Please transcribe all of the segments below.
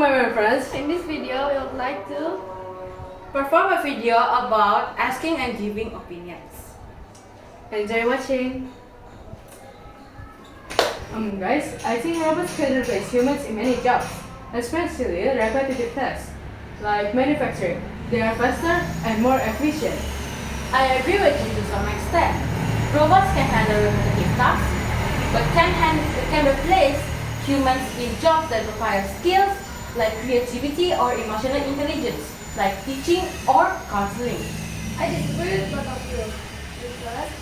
my friends. In this video, we would like to Perform a video about asking and giving opinions. Enjoy watching. Guys, I think robots can replace humans in many jobs, especially repetitive tasks like manufacturing. They are faster and more efficient. I agree with you to some extent. Robots can handle repetitive tasks, but can replace humans in jobs that require skills like creativity or emotional intelligence, like teaching or counseling. I disagree with both of you because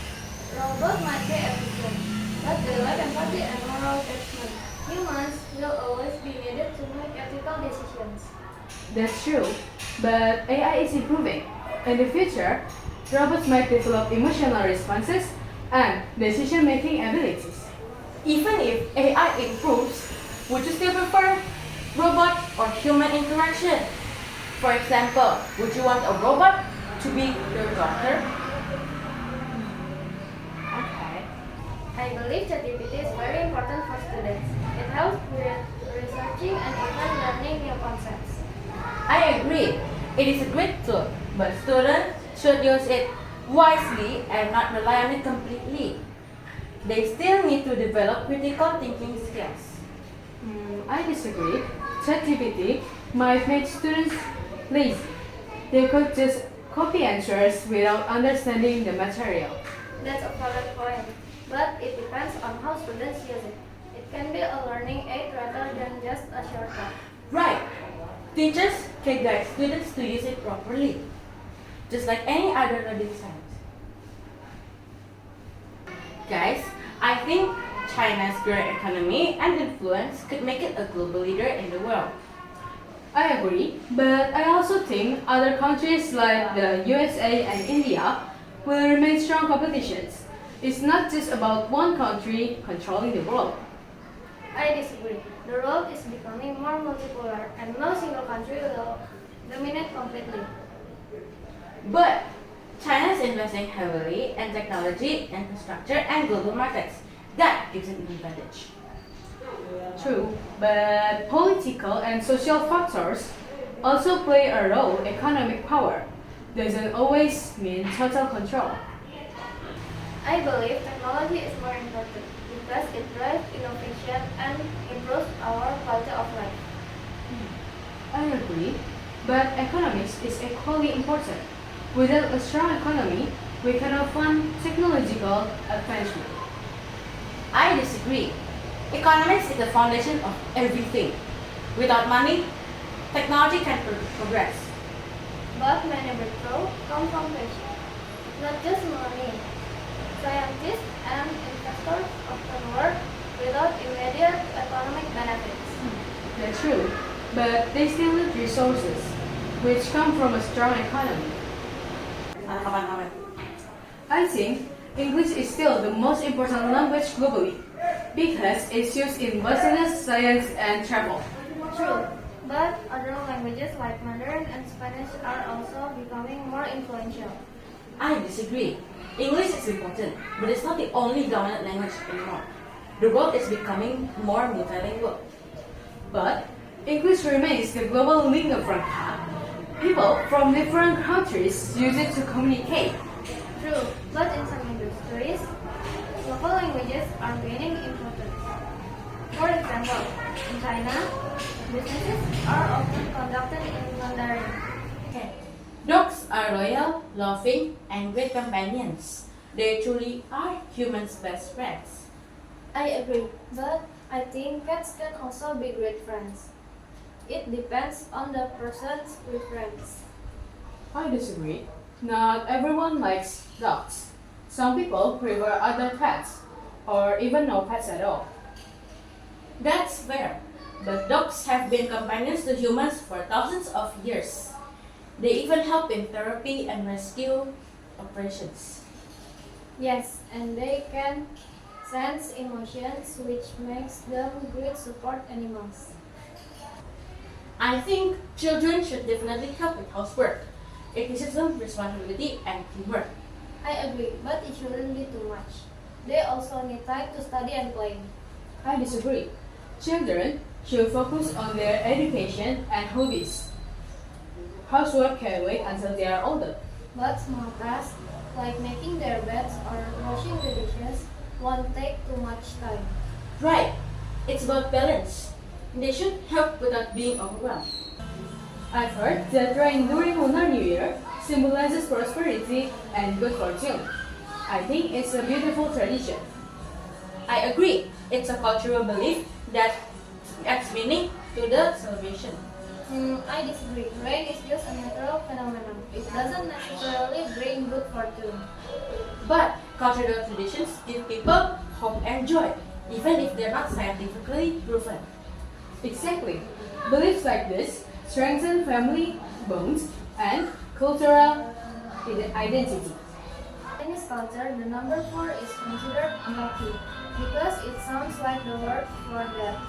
robots might be efficient, but they lack empathy and moral judgment. Humans will always be needed to make ethical decisions. That's true, but AI is improving. In the future, robots might develop emotional responses and decision-making abilities. Even if AI improves, would you still prefer robot or human interaction? For example, would you want a robot to be your doctor? Okay. I believe ChatGPT is very important for students. It helps with researching and even learning new concepts. I agree. It is a great tool, but students should use it wisely and not rely on it completely. They still need to develop critical thinking skills. I disagree. ChatGPT might make students lazy. They could just copy answers without understanding the material. That's a valid point, but it depends on how students use it. It can be a learning aid rather than just a shortcut. Right. Teachers can guide students to use it properly, just like any other learning science. Guys, I think China's growing economy and influence could make it a global leader in the world. I agree, but I also think other countries like the USA and India will remain strong competitions. It's not just about one country controlling the world. I disagree. The world is becoming more multipolar and no single country will dominate completely. But China is investing heavily in technology, infrastructure, and global markets. That gives it an advantage. True, but political and social factors also play a role. Economic power doesn't always mean total control. I believe technology is more important because it drives innovation and improves our quality of life. I agree, but economics is equally important. Without a strong economy, we cannot fund technological advancement. I disagree. Economics is the foundation of everything. Without money, technology can progress. But many breakthroughs come from passion, not just money. Scientists and investors often work without immediate economic benefits. That's true, but they still need resources, which come from a strong economy. I think English is still the most important language globally because it's used in business, science, and travel. True, but other languages like Mandarin and Spanish are also becoming more influential. I disagree. English is important, but it's not the only dominant language anymore. The world is becoming more multilingual. But English remains the global lingua franca. People from different countries use it to communicate. True, but in some industries, local languages are gaining importance. For example, in China, businesses are often conducted in Mandarin. Dogs are loyal, loving, and great companions. They truly are humans' best friends. I agree, but I think cats can also be great friends. It depends on the person's preference. I disagree. Not everyone likes dogs. Some people prefer other pets, or even no pets at all. That's fair, but dogs have been companions to humans for thousands of years. They even help in therapy and rescue operations. Yes, and they can sense emotions, which makes them great support animals. I think children should definitely help with housework. It teaches them responsibility and teamwork. I agree, but it shouldn't be too much. They also need time to study and play. I disagree. Children should focus on their education and hobbies. Housework can wait until they are older. But small tasks, like making their beds or washing the dishes, won't take too much time. Right. It's about balance. They should help without being overwhelmed. I've heard that rain during Lunar New Year symbolizes prosperity and good fortune. I think it's a beautiful tradition. I agree. It's a cultural belief that adds meaning to the celebration. I disagree. Rain is just a natural phenomenon. It doesn't necessarily bring good fortune. But cultural traditions give people hope and joy, even if they're not scientifically proven. Exactly. Beliefs like this strengthen family bonds and cultural identity. In Chinese culture, the number 4 is considered unlucky because it sounds like the word for death.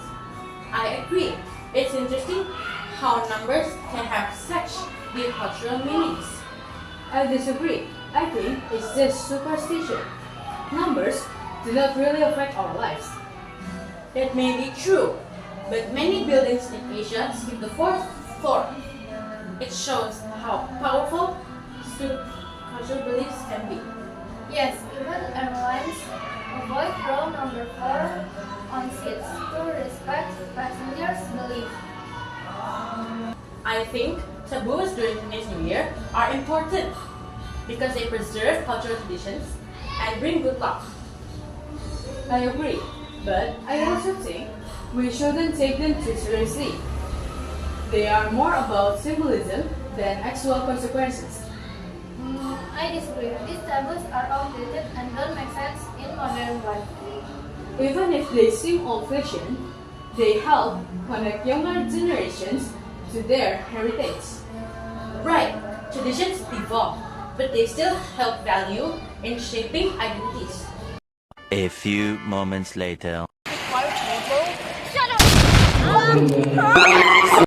I agree. It's interesting how numbers can have such deep cultural meanings. I disagree. I think it's just superstition. Numbers do not really affect our lives. That may be true, but many buildings in Asia skip the fourth floor. It shows how powerful cultural beliefs can be. Yes, even airlines avoid row number 4 on seats to respect passengers' belief. I think taboos during Chinese New Year are important because they preserve cultural traditions and bring good luck. I agree, but I also think we shouldn't take them too seriously. They are more about symbolism than actual consequences. I disagree. These taboos are outdated and don't make sense in modern life. Even if they seem old-fashioned, they help connect younger generations to their heritage. Right, traditions evolve, but they still help value in shaping identities. A few moments later. Shut up!